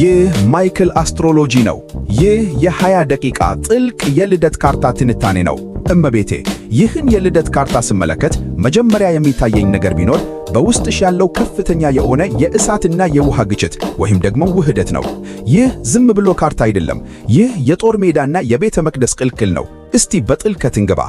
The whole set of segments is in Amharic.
ይህ ማይክል አስትሮሎጂ ነው። ይህ የ20 ደቂቃ ጥልቅ የልደት ካርታ ትንታኔ ነው። እመቤቴ፣ ይህን የልደት ካርታ ስመለከት መጀመሪያ የሚታየኝ ነገር ቢኖር በውስጥሽ ያለው ከፍተኛ የሆነ የእሳትና የውሃ ግጭት ወይም ደግሞ ውህደት ነው። ይህ ዝም ብሎ ካርታ አይደለም። ይህ የጦር ሜዳና የቤተ መቅደስ ቅልቅል ነው። እስቲ በጥልቀት እንገባ።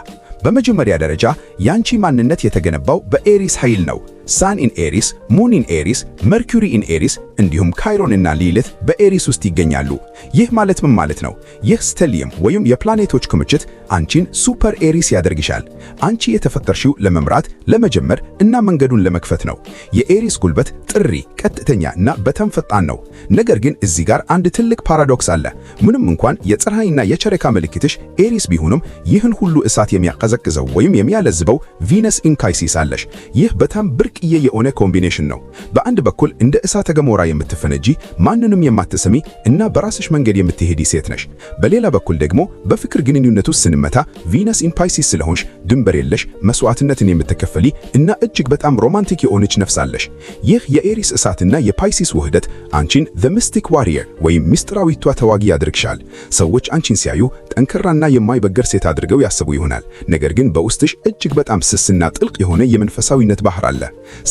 በመጀመሪያ ደረጃ ያንቺ ማንነት የተገነባው በኤሪስ ኃይል ነው። ሳን ኢን ኤሪስ፣ ሙን ኢን ኤሪስ፣ መርኩሪ ኢን ኤሪስ እንዲሁም ካይሮን እና ሊሊት በኤሪስ ውስጥ ይገኛሉ። ይህ ማለት ምን ማለት ነው? ይህ ስቴሊየም ወይም የፕላኔቶች ክምችት አንቺን ሱፐር ኤሪስ ያደርግሻል። አንቺ የተፈጠርሽው ለመምራት፣ ለመጀመር እና መንገዱን ለመክፈት ነው። የኤሪስ ጉልበት ጥሪ፣ ቀጥተኛ እና በጣም ፈጣን ነው። ነገር ግን እዚህ ጋር አንድ ትልቅ ፓራዶክስ አለ። ምንም እንኳን የፀሐይና የጨረቃ ምልክትሽ ኤሪስ ቢሆንም ይህን ሁሉ እሳት የሚያቀዘቅዘው ወይም የሚያለዝበው ቪነስ ኢን ካይሲስ አለሽ። ይህ በጣም ብርቅዬ የሆነ ኮምቢኔሽን ነው። በአንድ በኩል እንደ እሳተ ገሞራ የምትፈነጂ፣ ማንንም የማትሰሚ እና በራስሽ መንገድ የምትሄዲ ሴት ነሽ። በሌላ በኩል ደግሞ በፍቅር ግንኙነት ውስጥ ስንመታ ቪነስ ኢን ፓይሲስ ስለሆንሽ ድንበር የለሽ፣ መስዋዕትነትን የምትከፈሊ እና እጅግ በጣም ሮማንቲክ የሆነች ነፍስ አለሽ። ይህ የኤሪስ እሳትና የፓይሲስ ውህደት አንቺን ዘ ሚስቲክ ዋሪየር ወይም ሚስጥራዊቷ ተዋጊ ያደርግሻል። ሰዎች አንቺን ሲያዩ ጠንካራና የማይበገር ሴት አድርገው ያስቡ ይሆናል። ነገር ግን በውስጥሽ እጅግ በጣም ስስና ጥልቅ የሆነ የመንፈሳዊነት ባህር አለ።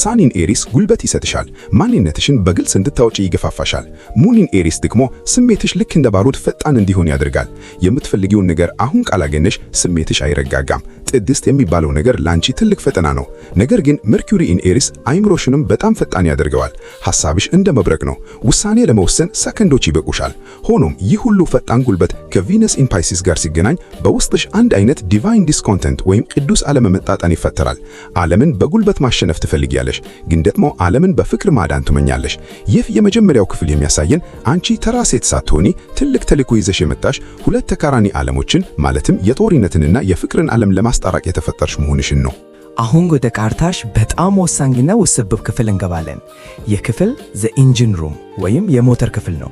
ሳኒን ኤሪስ ጉልበት ይሰጥሻል፣ ማንነትሽን በግልጽ እንድታወጪ ይገፋፋሻል። ሙኒን ኤሪስ ደግሞ ስሜትሽ ልክ እንደ ባሩድ ፈጣን እንዲሆን ያደርጋል። የምትፈልጊውን ነገር አሁን ካላገኘሽ ስሜትሽ አይረጋጋም። ጥድስት የሚባለው ነገር ላንቺ ትልቅ ፈተና ነው። ነገር ግን መርኩሪ ኢን ኤሪስ አይምሮሽንም በጣም ፈጣን ያደርገዋል። ሐሳብሽ እንደ መብረቅ ነው። ውሳኔ ለመወሰን ሰከንዶች ይበቁሻል። ሆኖም ይህ ሁሉ ፈጣን ጉልበት ከቪነስ ኢን ፓይሲስ ጋር ሲገናኝ በውስጥሽ አንድ አይነት ዲቫይን ዲስኮንተንት ወይም ቅዱስ አለመመጣጠን ይፈጠራል። ዓለምን በጉልበት ማሸነፍ ትፈልጊያለሽ፣ ግን ደግሞ ዓለምን በፍቅር ማዳን ትመኛለሽ። ይህ የመጀመሪያው ክፍል የሚያሳየን አንቺ ተራ ሴት ሳትሆኒ ትልቅ ተልዕኮ ይዘሽ የመጣሽ ሁለት ተቃራኒ ዓለሞችን ማለትም የጦርነትንና የፍቅርን ዓለም ለማስታረቅ የተፈጠርሽ መሆንሽን ነው። አሁን ወደ ካርታሽ በጣም ወሳኝና ውስብስብ ክፍል እንገባለን። ይህ ክፍል ዘ ኢንጂን ሩም ወይም የሞተር ክፍል ነው።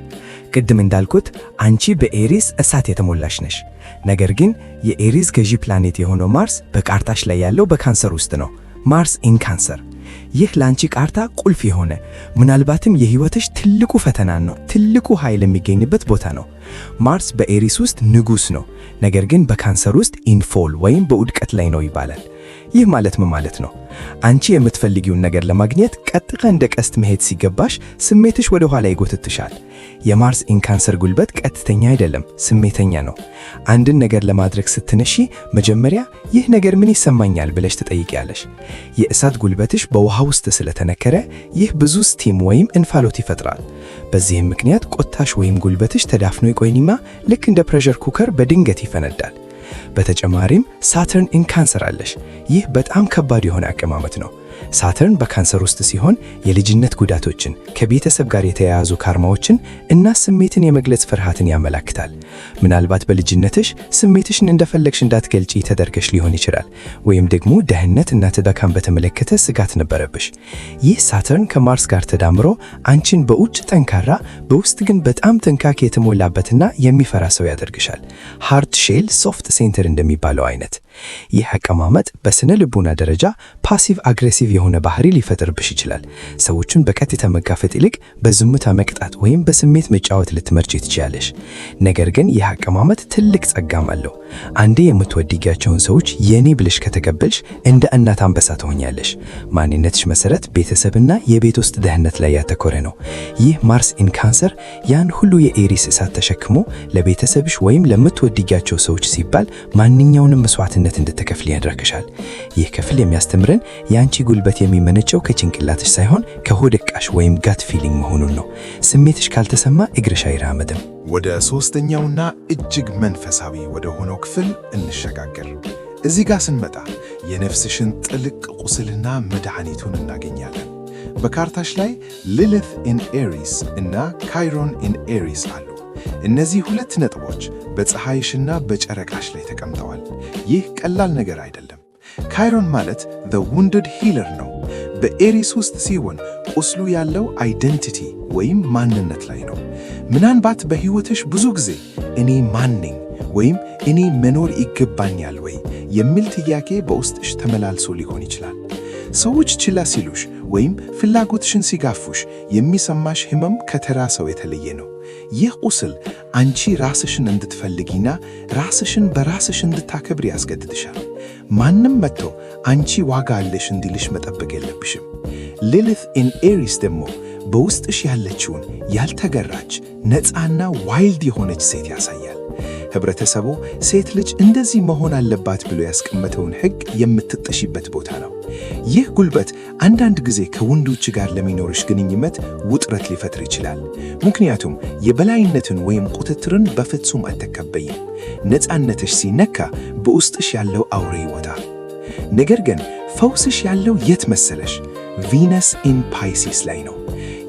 ቅድም እንዳልኩት አንቺ በኤሪስ እሳት የተሞላሽ ነሽ። ነገር ግን የኤሪስ ገዢ ፕላኔት የሆነው ማርስ በካርታሽ ላይ ያለው በካንሰር ውስጥ ነው። ማርስ ኢን ካንሰር። ይህ ላንቺ ካርታ ቁልፍ የሆነ ምናልባትም የህይወትሽ ትልቁ ፈተና ነው። ትልቁ ኃይል የሚገኝበት ቦታ ነው። ማርስ በኤሪስ ውስጥ ንጉስ ነው። ነገር ግን በካንሰር ውስጥ ኢንፎል ወይም በውድቀት ላይ ነው ይባላል። ይህ ማለት ምን ማለት ነው? አንቺ የምትፈልጊውን ነገር ለማግኘት ቀጥታ እንደ ቀስት መሄድ ሲገባሽ ስሜትሽ ወደ ኋላ ይጎትትሻል። የማርስ ኢን ካንሰር ጉልበት ቀጥተኛ አይደለም፣ ስሜተኛ ነው። አንድን ነገር ለማድረግ ስትነሺ መጀመሪያ ይህ ነገር ምን ይሰማኛል ብለሽ ትጠይቂያለሽ። የእሳት ጉልበትሽ በውሃ ውስጥ ስለተነከረ ይህ ብዙ ስቲም ወይም እንፋሎት ይፈጥራል። በዚህም ምክንያት ቆታሽ ወይም ጉልበትሽ ተዳፍኖ ይቆይና ልክ እንደ ፕሬሸር ኩከር በድንገት ይፈነዳል። በተጨማሪም ሳተርን ኢን ካንሰር አለሽ። ይህ በጣም ከባድ የሆነ አቀማመጥ ነው። ሳተርን በካንሰር ውስጥ ሲሆን የልጅነት ጉዳቶችን፣ ከቤተሰብ ጋር የተያያዙ ካርማዎችን እና ስሜትን የመግለጽ ፍርሃትን ያመላክታል። ምናልባት በልጅነትሽ ስሜትሽን እንደፈለግሽ እንዳትገልጪ ተደርገሽ ሊሆን ይችላል። ወይም ደግሞ ደህንነት እና ትዳካን በተመለከተ ስጋት ነበረብሽ። ይህ ሳተርን ከማርስ ጋር ተዳምሮ አንቺን በውጭ ጠንካራ፣ በውስጥ ግን በጣም ጥንቃቄ የተሞላበትና የሚፈራ ሰው ያደርግሻል። ሃርድ ሼል ሶፍት ሴንተር እንደሚባለው አይነት። ይህ አቀማመጥ በስነ ልቦና ደረጃ ፓሲቭ አግሬሲቭ የሆነ ባህሪ ሊፈጥርብሽ ይችላል። ሰዎችን በቀጥታ መጋፈጥ ይልቅ በዝምታ መቅጣት ወይም በስሜት መጫወት ልትመርጪ ትችያለሽ። ነገር ግን ይህ አቀማመጥ ትልቅ ጸጋም አለው። አንዴ የምትወድጊያቸውን ሰዎች የኔ ብለሽ ከተቀበልሽ እንደ እናት አንበሳ ትሆኛለሽ። ማንነትሽ መሰረት ቤተሰብና የቤት ውስጥ ደህንነት ላይ ያተኮረ ነው። ይህ ማርስ ኢን ካንሰር ያን ሁሉ የኤሪስ እሳት ተሸክሞ ለቤተሰብሽ ወይም ለምትወድጊያቸው ሰዎች ሲባል ማንኛውንም መስዋዕትነት እንድትከፍል ያደርግሻል። ይህ ክፍል የሚያስተምረን የአንቺ ጉልበት የሚመነጨው ከጭንቅላትሽ ሳይሆን ከሆድቃሽ ወይም ጋት ፊሊንግ መሆኑን ነው። ስሜትሽ ካልተሰማ እግርሽ አይራመድም። ወደ ሶስተኛውና እጅግ መንፈሳዊ ወደ ሆነው ክፍል እንሸጋገር። እዚህ ጋር ስንመጣ የነፍስሽን ጥልቅ ቁስልና መድኃኒቱን እናገኛለን። በካርታሽ ላይ ሊሊት ኢን ኤሪስ እና ካይሮን ኢን ኤሪስ አሉ። እነዚህ ሁለት ነጥቦች በፀሐይሽና በጨረቃሽ ላይ ተቀምጠዋል። ይህ ቀላል ነገር አይደለም። ካይሮን ማለት the wounded healer ነው። በኤሪስ ውስጥ ሲሆን ቁስሉ ያለው አይደንቲቲ ወይም ማንነት ላይ ነው። ምናልባት በሕይወትሽ ብዙ ጊዜ እኔ ማን ነኝ ወይም እኔ መኖር ይገባኛል ወይ የሚል ጥያቄ በውስጥሽ ተመላልሶ ሊሆን ይችላል። ሰዎች ችላ ሲሉሽ ወይም ፍላጎትሽን ሲጋፉሽ የሚሰማሽ ህመም ከተራ ሰው የተለየ ነው። ይህ ቁስል አንቺ ራስሽን እንድትፈልጊና ራስሽን በራስሽ እንድታከብር ያስገድድሻል። ማንም መጥቶ አንቺ ዋጋ አለሽ እንዲልሽ መጠበቅ የለብሽም። ሊሊት ኢን ኤሪስ ደግሞ በውስጥሽ ያለችውን ያልተገራች ነፃና ዋይልድ የሆነች ሴት ያሳያል። ህብረተሰቡ ሴት ልጅ እንደዚህ መሆን አለባት ብሎ ያስቀመጠውን ሕግ የምትጥሺበት ቦታ ነው። ይህ ጉልበት አንዳንድ ጊዜ ከወንዶች ጋር ለሚኖርሽ ግንኙነት ውጥረት ሊፈጥር ይችላል። ምክንያቱም የበላይነትን ወይም ቁጥጥርን በፍጹም አትቀበይም። ነፃነትሽ ሲነካ በውስጥሽ ያለው አውሬ ይወጣል። ነገር ግን ፈውስሽ ያለው የት መሰለሽ? ቪነስ ኢን ፓይሲስ ላይ ነው።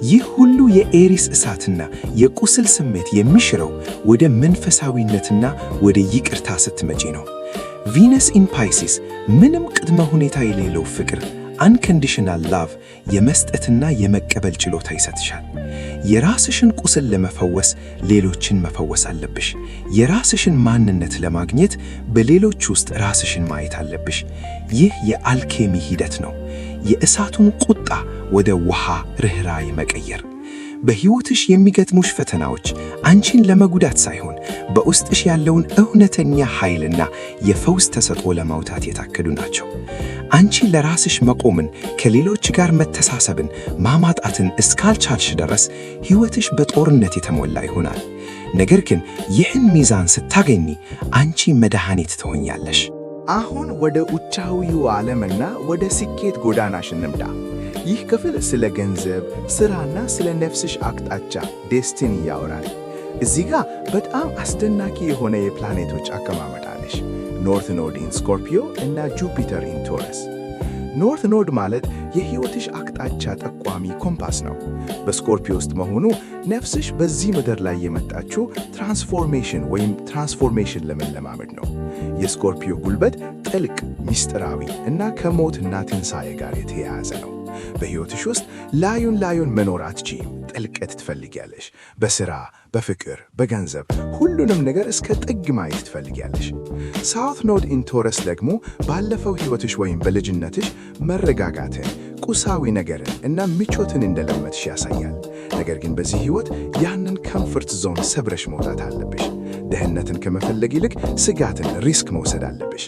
ይህ ሁሉ የኤሪስ እሳትና የቁስል ስሜት የሚሽረው ወደ መንፈሳዊነትና ወደ ይቅርታ ስትመጪ ነው። ቪነስ ኢን ፓይሲስ ምንም ቅድመ ሁኔታ የሌለው ፍቅር አንኮንዲሽናል ላቭ የመስጠትና የመቀበል ችሎታ ይሰጥሻል። የራስሽን ቁስል ለመፈወስ ሌሎችን መፈወስ አለብሽ። የራስሽን ማንነት ለማግኘት በሌሎች ውስጥ ራስሽን ማየት አለብሽ። ይህ የአልኬሚ ሂደት ነው። የእሳቱን ቁጣ ወደ ውሃ ርኅራኄ መቀየር። በሕይወትሽ የሚገጥሙሽ ፈተናዎች አንቺን ለመጉዳት ሳይሆን በውስጥሽ ያለውን እውነተኛ ኃይልና የፈውስ ተሰጥኦ ለማውጣት የታቀዱ ናቸው። አንቺ ለራስሽ መቆምን፣ ከሌሎች ጋር መተሳሰብን፣ ማማጣትን እስካልቻልሽ ድረስ ሕይወትሽ በጦርነት የተሞላ ይሆናል። ነገር ግን ይህን ሚዛን ስታገኚ አንቺ መድኃኒት ትሆኛለሽ። አሁን ወደ ውጫዊው ዓለምና ወደ ስኬት ጎዳናሽ እንምጣ። ይህ ክፍል ስለ ገንዘብ፣ ሥራና ስለ ነፍስሽ አቅጣጫ ዴስቲኒ ያወራል። እዚህ ጋር በጣም አስደናቂ የሆነ የፕላኔቶች አቀማመጥ አለሽ። ኖርት ኖድ ኢን ስኮርፒዮ እና ጁፒተር ኢን ቶረስ። ኖርት ኖድ ማለት የሕይወትሽ አቅጣጫ ጠቋሚ ኮምፓስ ነው። በስኮርፒዮ ውስጥ መሆኑ ነፍስሽ በዚህ ምድር ላይ የመጣችው ትራንስፎርሜሽን ለመለማመድ ነው። የስኮርፒዮ ጉልበት ጥልቅ፣ ምስጢራዊ እና ከሞትና ትንሣኤ ጋር የተያያዘ ነው። በሕይወትሽ ውስጥ ላዩን መኖር አትችይም። ጥልቀት ትፈልጊያለሽ። በሥራ፣ በፍቅር፣ በገንዘብ ሁሉንም ነገር እስከ ጥግ ማየት ትፈልጊያለሽ። ሳውት ኖድ ኢን ቶረስ ደግሞ ባለፈው ሕይወትሽ ወይም በልጅነትሽ መረጋጋትን፣ ቁሳዊ ነገርን እና ምቾትን እንደለመድሽ ያሳያል። ነገር ግን በዚህ ሕይወት ያንን ኮምፎርት ዞን ሰብረሽ መውጣት አለብሽ። ደህንነትን ከመፈለግ ይልቅ ስጋትን፣ ሪስክ መውሰድ አለብሽ።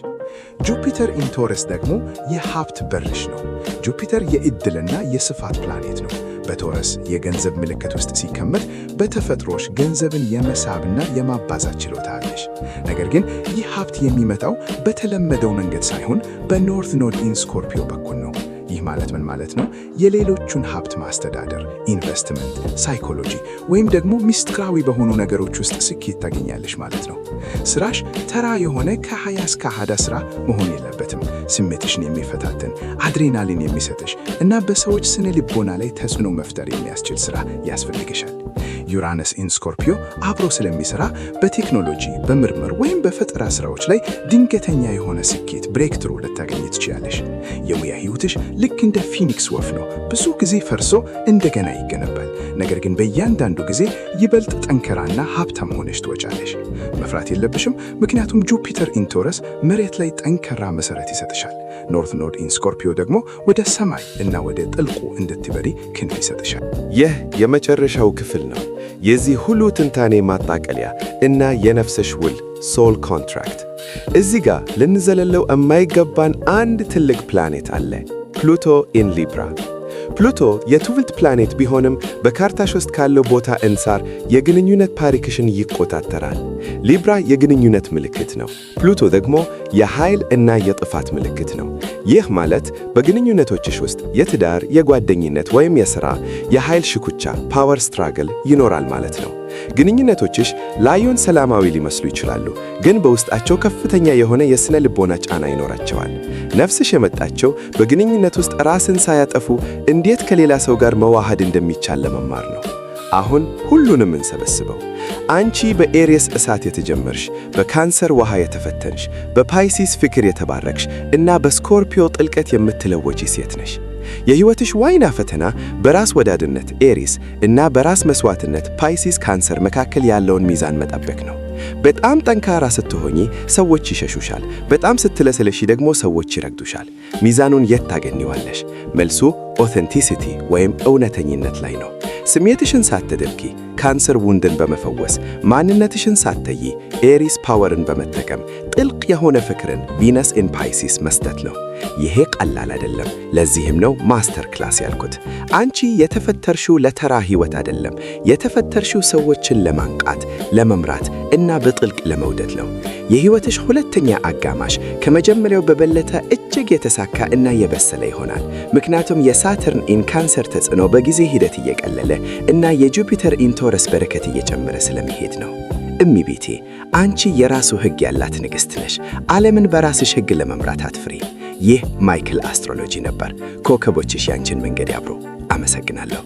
ጁፒተር ኢን ቶረስ ደግሞ የሀብት በርሽ ነው። ጁፒተር የዕድልና የስፋት ፕላኔት ነው። በቶረስ የገንዘብ ምልክት ውስጥ ሲቀመጥ በተፈጥሮሽ ገንዘብን የመሳብና የማባዛት ችሎታ አለሽ። ነገር ግን ይህ ሀብት የሚመጣው በተለመደው መንገድ ሳይሆን በኖርት ኖድ ኢን ስኮርፒዮ በኩል ነው። ይህ ማለት ምን ማለት ነው? የሌሎቹን ሀብት ማስተዳደር፣ ኢንቨስትመንት፣ ሳይኮሎጂ ወይም ደግሞ ሚስጥራዊ በሆኑ ነገሮች ውስጥ ስኬት ታገኛለሽ ማለት ነው። ስራሽ ተራ የሆነ ከ20 እስከ 20 ስራ መሆን የለበትም። ስሜትሽን የሚፈታተን አድሬናሊን የሚሰጥሽ እና በሰዎች ስነ ልቦና ላይ ተጽዕኖ መፍጠር የሚያስችል ስራ ያስፈልግሻል። ዩራነስ ኢን ስኮርፒዮ አብሮ ስለሚሰራ በቴክኖሎጂ፣ በምርምር ወይም በፈጠራ ስራዎች ላይ ድንገተኛ የሆነ ስኬት ብሬክትሩ ልታገኝ ትችላለሽ። የሙያ ህይወትሽ ልክ እንደ ፊኒክስ ወፍ ነው። ብዙ ጊዜ ፈርሶ እንደገና ይገነባል። ነገር ግን በእያንዳንዱ ጊዜ ይበልጥ ጠንከራና ሀብታም ሆነሽ ትወጫለሽ። መፍራት የለብሽም፣ ምክንያቱም ጁፒተር ኢን ቶረስ መሬት ላይ ጠንከራ መሰረት ይሰጥሻል። ኖርት ኖድ ኢን ስኮርፒዮ ደግሞ ወደ ሰማይ እና ወደ ጥልቁ እንድትበሪ ክንፍ ይሰጥሻል። ይህ የመጨረሻው ክፍል ነው። የዚህ ሁሉ ትንታኔ ማጣቀሊያ እና የነፍስሽ ውል ሶል ኮንትራክት። እዚህ ጋር ልንዘለለው የማይገባን አንድ ትልቅ ፕላኔት አለ፣ ፕሉቶ ኢን ሊብራ። ፕሉቶ የትውልድ ፕላኔት ቢሆንም በካርታሽ ውስጥ ካለው ቦታ አንጻር የግንኙነት ታሪክሽን ይቆጣጠራል። ሊብራ የግንኙነት ምልክት ነው። ፕሉቶ ደግሞ የኃይል እና የጥፋት ምልክት ነው። ይህ ማለት በግንኙነቶችሽ ውስጥ የትዳር፣ የጓደኝነት ወይም የሥራ የኃይል ሽኩቻ ፓወር ስትራግል ይኖራል ማለት ነው። ግንኙነቶችሽ ላዩን ሰላማዊ ሊመስሉ ይችላሉ፣ ግን በውስጣቸው ከፍተኛ የሆነ የሥነ ልቦና ጫና ይኖራቸዋል። ነፍስሽ የመጣቸው በግንኙነት ውስጥ ራስን ሳያጠፉ እንዴት ከሌላ ሰው ጋር መዋሃድ እንደሚቻል ለመማር ነው። አሁን ሁሉንም እንሰበስበው። አንቺ በኤሪስ እሳት የተጀመርሽ፣ በካንሰር ውሃ የተፈተንሽ፣ በፓይሲስ ፍቅር የተባረክሽ እና በስኮርፒዮ ጥልቀት የምትለወጪ ሴት ነሽ። የሕይወትሽ ዋይና ፈተና በራስ ወዳድነት ኤሪስ እና በራስ መስዋዕትነት ፓይሲስ ካንሰር መካከል ያለውን ሚዛን መጠበቅ ነው። በጣም ጠንካራ ስትሆኚ ሰዎች ይሸሹሻል። በጣም ስትለሰለሺ ደግሞ ሰዎች ይረግዱሻል። ሚዛኑን የት ታገኘዋለሽ? መልሱ ኦተንቲሲቲ ወይም እውነተኝነት ላይ ነው። ስሜትሽን ሳትደብቂ ካንሰር ውንድን በመፈወስ ማንነትሽን ሳትተይ ኤሪስ ፓወርን በመጠቀም ጥልቅ የሆነ ፍቅርን ቪነስ ኢን ፓይሲስ መስጠት ነው። ይሄ ቀላል አይደለም። ለዚህም ነው ማስተር ክላስ ያልኩት። አንቺ የተፈጠርሽው ለተራ ሕይወት አይደለም። የተፈጠርሽው ሰዎችን ለማንቃት፣ ለመምራት እና በጥልቅ ለመውደድ ነው። የሕይወትሽ ሁለተኛ አጋማሽ ከመጀመሪያው በበለጠ እጅግ የተሳካ እና የበሰለ ይሆናል። ምክንያቱም የሳተርን ኢን ካንሰር ተጽዕኖ በጊዜ ሂደት እየቀለለ እና የጁፒተር ኢን ቶረስ በረከት እየጨመረ ስለሚሄድ ነው። እሚቤቴ፣ አንቺ የራሱ ሕግ ያላት ንግሥት ነሽ። ዓለምን በራስሽ ሕግ ለመምራት አትፍሪ። ይህ ማይክል አስትሮሎጂ ነበር። ኮከቦችሽ ያንቺን መንገድ ያብሩ። አመሰግናለሁ።